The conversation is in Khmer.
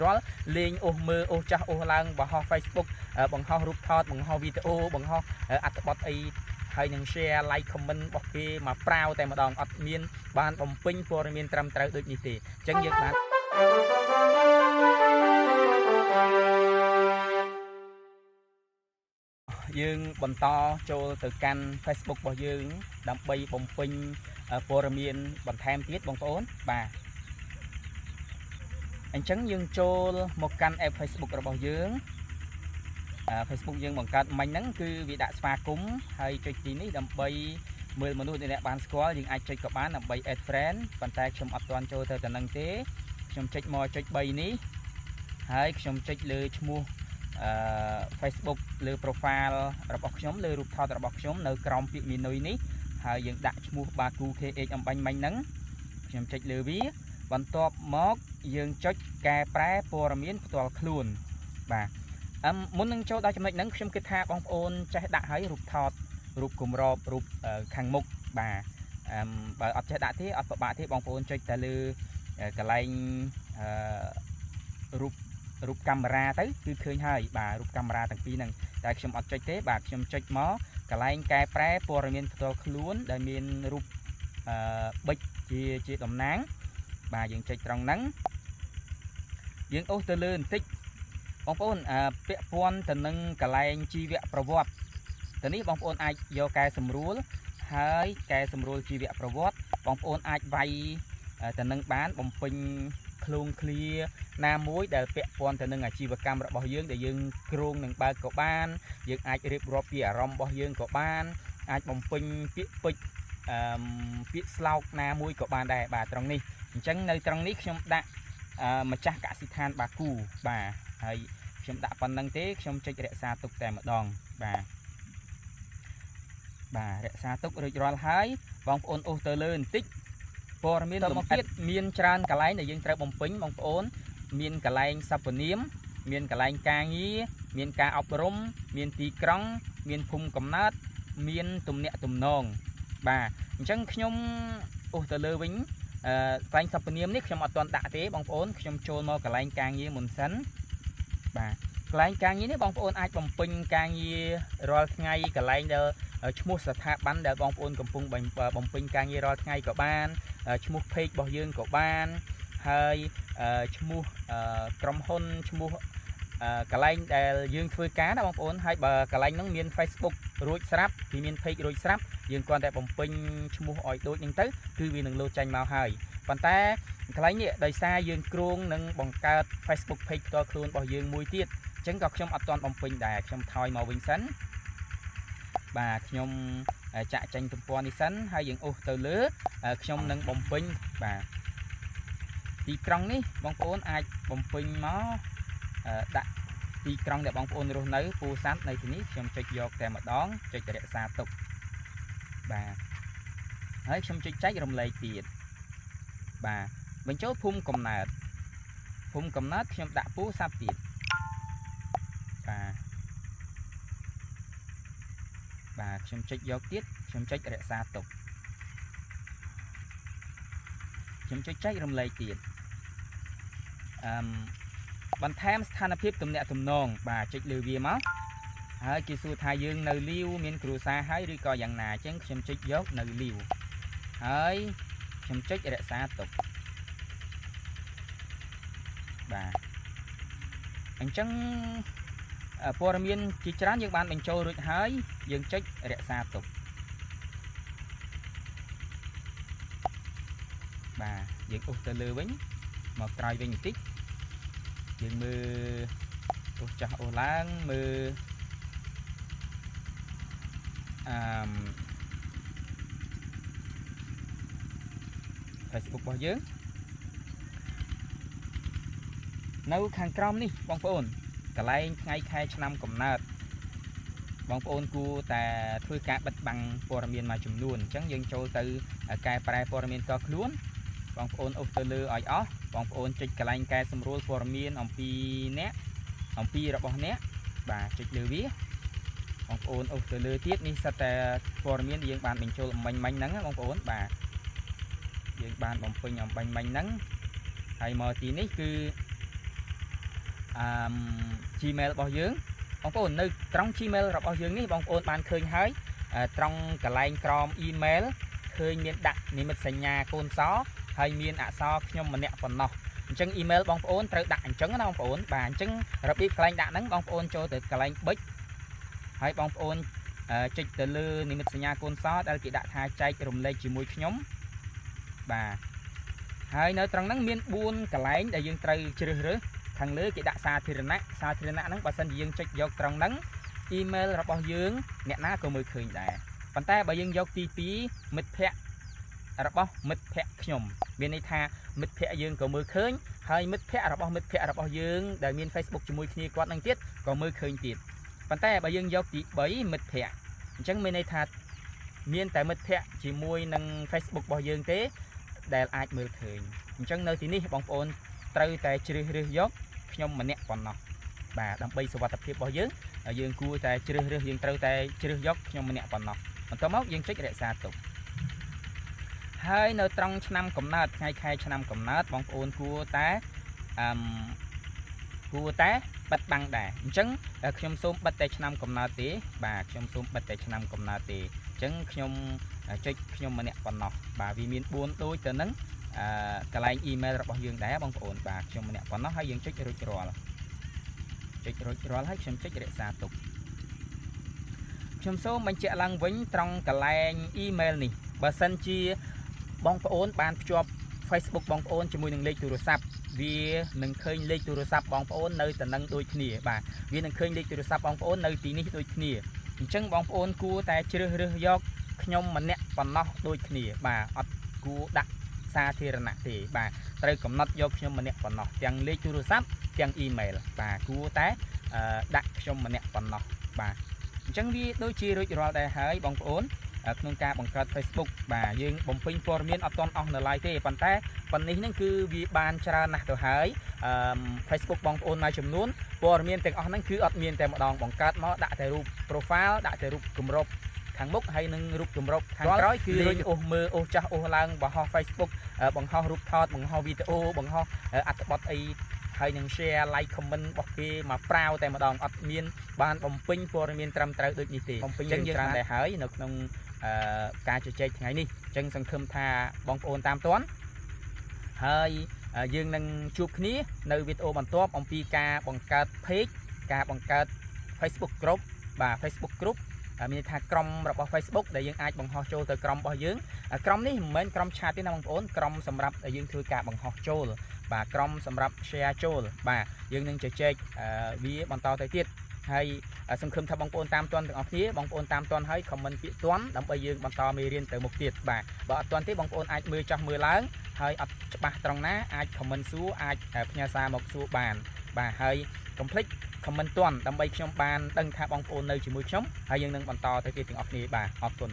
រាល់លេងអូសមើលអូសចាស់អូសឡើងបង្ហោះ Facebook បង្ហោះរូបថតបង្ហោះវីដេអូបង្ហោះអត្ថបទអីហើយនឹង share like comment របស់គេមកប្រាវតែម្ដងអត់មានបានបំពេញព័ត៌មានត្រឹមត្រូវដូចនេះទេអញ្ចឹងយើងបានយើងបន្តចូលទៅកាន់ Facebook របស់យើងដើម្បីបំពេញព័ត៌មានបន្ថែមទៀតបងប្អូនបាទអញ្ចឹងយើងចូលមកកាន់ app Facebook របស់យើងFacebook យើងបង្កើតមិញហ្នឹងគឺវាដាក់ស្វាគមន៍ហើយចុចទីនេះដើម្បីមើលមនុស្សដែលអ្នកបានស្គាល់យើងអាចចុចក៏បានដើម្បី add friend ប៉ុន្តែខ្ញុំអត់ទាន់ចូលទៅនឹងទេខ្ញុំចុចមកចុច3នេះហើយខ្ញុំចុចលើឈ្មោះFacebook លើ profile របស់ខ្ញុំលើរូបថតរបស់ខ្ញុំនៅក្រោមពាក្យ menu នេះហើយយើងដាក់ឈ្មោះ Baku KH អំបញ្ញមិញហ្នឹងខ្ញុំចុចលើវាបន្ទាប់មកយើងចុចកែប្រែព័ត៌មានផ្ទាល់ខ្លួនបាទមុននឹងចូលដល់ចំណុចហ្នឹងខ្ញុំគិតថាបងប្អូនចេះដាក់ឲ្យរូបថតរូបគម្របរូបខាងមុខបាទបើអត់ចេះដាក់ទេអត់ពិបាកទេបងប្អូនចុចតែលើកន្លែងរូបកាមេរ៉ាទៅគឺឃើញហើយបាទរូបកាមេរ៉ាទាំងពីរហ្នឹងតែខ្ញុំអត់ចុចទេបាទខ្ញុំចុចមកកន្លែងកែប្រែព័ត៌មានផ្ទាល់ខ្លួនដែលមានរូបប៊ិចជាតំណាងបាទយើងចុចត្រង់ហ្នឹងយើងអូសទៅលើបន្តិចបងប្អូនពាក់ព័ន្ធទៅនឹងកន្លែងជីវប្រវត្តិទៅនេះបងប្អូនអាចយកកែសម្រួលហើយកែសម្រួលជីវប្រវត្តិបងប្អូនអាចវាយទៅនឹងបានបំពេញឃ្លាណាមួយដែលពាក់ព័ន្ធទៅនឹងអាជីវកម្មរបស់យើងដែលយើងគ្រោងនឹងបើកក៏បានយើងអាចរៀបរាប់ពីអារម្មណ៍របស់យើងក៏បានអាចបំពេញពាក្យពេចន៍ពាក្យស្លោកណាមួយក៏បានដែរបាទត្រង់នេះអញ្ចឹងនៅត្រង់នេះខ្ញុំដាក់ម្ចាស់កសិដ្ឋានបាគូបាទហើយខ្ញុំដាក់ប៉ុណ្្នឹងទេខ្ញុំចុចរក្សាទុកតែម្ដងបាទរក្សាទុករួចរាល់ហើយបងប្អូនអូសទៅលើបន្តិចព័ត៌មានលម្អិតមានច្រើនកន្លែងដែលយើងត្រូវបំពេញបងប្អូនមានកន្លែងសព្វនាមមានកន្លែងការងារមានការអប់រំមានទីក្រុងមានភូមិកំណើតមានទំនាក់ទំនងបាទអញ្ចឹងខ្ញុំអូសទៅលើវិញកន្លែងសព្វនាមនេះខ្ញុំអត់ទាន់ដាក់ទេបងប្អូនខ្ញុំចូលមកកន្លែងការងារមុនសិនបាទកន្លែងការងារនេះបងប្អូនអាចបំពេញការងាររាល់ថ្ងៃកន្លែងដែលឈ្មោះស្ថាប័នដែលបងប្អូនកំពុងបំពេញការងាររាល់ថ្ងៃក៏បានឈ្មោះ page របស់យើងក៏បានហើយឈ្មោះក្រុមហ៊ុនឈ្មោះកន្លែងដែលយើងធ្វើការណាបងប្អូនហើយបើកន្លែងហ្នឹងមាន Facebook រួចស្រាប់គឺមាន page រួចស្រាប់យើងគ្រាន់តែបំពេញឈ្មោះឲ្យដូចហ្នឹងទៅគឺវានឹងលោតចេញមកហើយប៉ុន្តែកន្លែងនេះដោយសារយើងគ្រោងនឹងបង្កើត Facebook page ផ្ទាល់ខ្លួនរបស់យើងមួយទៀតអញ្ចឹងក៏ខ្ញុំអត់ទាន់បំពេញដែរខ្ញុំថយមកវិញសិនបាទខ្ញុំចាក់ចេញទំព័រនេះសិនហើយយើងអូសទៅលើខ្ញុំនឹងបំពេញបាទទីក្រុងនេះបងប្អូនអាចបំពេញមកដាក់ទីក្រុងដែលបងប្អូនរស់នៅពូសាត់នៅទីនេះខ្ញុំចុចយកតែម្ដងចុចរក្សាទុកបាទហើយខ្ញុំចុចចែករំលែកទៀតបាទបញ្ចូលភូមិកំណើតខ្ញុំដាក់ពូសាត់ទៀតបាទខ្ញុំចុចយកទៀតខ្ញុំចុចរក្សាទុកខ្ញុំចុចចែករំលែកទៀតបន្ថែមស្ថានភាពទំនាក់ទំនងបាទចុចលើវាមកហើយគេសួរថាយើងនៅលាវមានគ្រួសារហើយឬក៏យ៉ាងណាអញ្ចឹងខ្ញុំចុចយកនៅលាវហើយខ្ញុំចុចរក្សាទុកបាទអញ្ចឹងព័ត៌មានជាច្រើនយើងបានបញ្ចូលរួចហើយយើងចុចរក្សាទុកបាទយើងអូសទៅលើវិញមកក្រោយវិញបន្តិចយើងមើលអូសចាស់អូសឡើងមើលFacebook របស់យើងនៅខាងក្រោមនេះបងប្អូនកន្លែងថ្ងៃខែឆ្នាំកំណើតបងប្អូនគួរតែធ្វើការបិទបាំងព័ត៌មានមួយចំនួនអញ្ចឹងយើងចូលទៅកែប្រែព័ត៌មានតខ្លួនបងប្អូនអូសទៅលើឲ្យអស់បងប្អូនចុចកន្លែងកែសម្រួលព័ត៌មានអំពីរបស់អ្នកបាទចុចលើវាបងប្អូនអូសទៅលើទៀតនេះសិតតែព័ត៌មានដែលយើងបានបញ្ចូលអំបញ្ញមិញហ្នឹងបងប្អូនបាទយើងបានបំពេញអំបញ្ញមិញហ្នឹងហើយមកទីនេះគឺ Gmail របស់យើងបងប្អូននៅត្រង់ Gmail របស់យើងនេះបងប្អូនបានឃើញហើយត្រង់កន្លែងក្រោម email ឃើញមានដាក់និមិត្តសញ្ញាកូនសហើយមានអក្សរខ្ញុំម្នាក់ប៉ុណ្ណោះអញ្ចឹង email បងប្អូនត្រូវដាក់អញ្ចឹងណាបងប្អូនបាទអញ្ចឹងរបៀបកន្លែងដាក់ហ្នឹងបងប្អូនចូលទៅកន្លែងប៊ិចហើយបងប្អូនចុចទៅលើនិមិត្តសញ្ញាកូនសដែលគេដាក់ថាចែករំលែកជាមួយខ្ញុំបាទហើយនៅត្រង់ហ្នឹងមាន4កន្លែងដែលយើងត្រូវជ្រើសរើសខាងលើគេដាក់សាធារណៈហ្នឹងបើសិនជាយើងចុចយកត្រង់ហ្នឹង email របស់យើងអ្នកណាក៏មើលឃើញដែរប៉ុន្តែបើយើងយកទី2មិត្តភ័ក្តិរបស់មិត្តភ័ក្តិខ្ញុំមានន័យថាមិត្តភ័ក្តិយើងក៏មើលឃើញហើយមិត្តភ័ក្តិរបស់មិត្តភ័ក្តិរបស់យើងដែលមាន Facebook ជាមួយគ្នាគាត់នឹងទៀតក៏មើលឃើញទៀតប៉ុន្តែបើយើងយកទី3មិត្តភ័ក្តិអញ្ចឹងមានន័យថាមានតែមិត្តភ័ក្តិជាមួយនឹង Facebook របស់យើងទេដែលអាចមើលឃើញអញ្ចឹងនៅទីនេះបងប្អូនត្រូវតែជ្រើសរើសយកខ្ញុំម្នាក់ប៉ុណ្ណោះបាទដើម្បីសុវត្ថិភាពរបស់យើងគួរតែជ្រើសរើសយើងត្រូវតែជ្រើសយកខ្ញុំម្នាក់ប៉ុណ្ណោះបន្ទាប់មកយើងចុចរក្សាទុកហើយនៅត្រង់ឆ្នាំកំណើតថ្ងៃខែឆ្នាំកំណើតបងប្អូនគួរតែបិទបាំងដែរអញ្ចឹងខ្ញុំសូមបិទតែឆ្នាំកំណើតទេបាទខ្ញុំសូមបិទតែឆ្នាំកំណើតទេអញ្ចឹងខ្ញុំចុចខ្ញុំម្នាក់ប៉ុណ្ណោះបាទវាមាន4ដូចទៅនឹងកន្លែង email របស់យើងដែរបងប្អូនបាទខ្ញុំម្នាក់ប៉ុណ្ណោះហើយយើងចុចរួចរាល់ហើយខ្ញុំចុចរក្សាទុកខ្ញុំសូមបញ្ជាក់ឡើងវិញត្រង់កន្លែង email នេះបើសិនជាបងប្អូនបានភ្ជាប់ Facebook បងប្អូនជាមួយនឹងលេខទូរស័ព្ទវានឹងឃើញលេខទូរស័ព្ទបងប្អូននៅតំណឹងដូចគ្នាបាទវានឹងឃើញលេខទូរស័ព្ទបងប្អូននៅទីនេះដូចគ្នាអញ្ចឹងបងប្អូនគួរតែជ្រើសរើសយកខ្ញុំម្នាក់ប៉ុណ្ណោះដូចគ្នាបាទអត់គួរដាក់សាធារណៈទេបាទត្រូវកំណត់យកខ្ញុំម្នាក់ប៉ុណ្ណោះទាំងលេខទូរស័ព្ទទាំង email បាទគួរតែដាក់ខ្ញុំម្នាក់ប៉ុណ្ណោះបាទអញ្ចឹងវាដូចជារួចរាល់ដែរហើយបងប្អូនក្នុងការបង្កើត Facebook បាទយើងបំពេញព័ត៌មានអត់ទាន់អស់នៅឡើយទេប៉ុន្តែប៉ុណ្នេះហ្នឹងគឺវាបានច្រើនណាស់ទៅហើយFacebook បងប្អូនមួយចំនួនព័ត៌មានទាំងអស់ហ្នឹងគឺអត់មានតែម្ដងបង្កើតមកដាក់តែរូប profile ដាក់តែរូបគម្របខាងមុខហើយនឹងរូបគម្របខាងក្រោយគឺលេងអូសមើលអូសចាស់អូសឡើងបង្ហោះ Facebook បង្ហោះរូបថតបង្ហោះវីដេអូបង្ហោះអត្ថបទអីហើយនឹង share like comment របស់គេមកប្រាវតែម្ដងអត់មានបានបំពេញព័ត៌មានត្រឹមត្រូវដូចនេះទេបំពេញយើងច្រើនដែរហើយនៅក្នុងការជជែកថ្ងៃនេះអញ្ចឹងសង្ឃឹមថាបងប្អូនតាមទាន់ហើយយើងនឹងជួបគ្នានៅវីដេអូបន្ទាប់អំពីការបង្កើត page ការបង្កើត Facebook group បាទ Facebook group មានន័យថាក្រុមរបស់ Facebook ដែលយើងអាចបង្ហោះចូលទៅក្រុមរបស់យើងក្រុមនេះមិនមែនក្រុមឆាតទេណាបងប្អូនក្រុមសម្រាប់ដែលយើងធ្វើការបង្ហោះចូលបាទក្រុមសម្រាប់ share ចូលបាទយើងនឹងជជែកវាបន្តទៅទៀតហើយសង្ឃឹមថាបងប្អូនតាមទាន់ទាំងអស់គ្នាបងប្អូនតាមទាន់ហើយ comment ពាក្យទាន់ដើម្បីយើងបន្តមេរៀនទៅមុខទៀតបាទបើអត់ទាន់ទេបងប្អូនអាចមើលចោះមើលឡើងហើយអត់ច្បាស់ត្រង់ណាអាច comment សួរអាចផ្ញើសារមកសួរបានបាទហើយកុំភ្លេច comment ទាន់ដើម្បីខ្ញុំបានដឹងថាបងប្អូននៅជាមួយខ្ញុំហើយយើងនឹងបន្តទៅទៀតទាំងអស់គ្នាបាទអរគុណ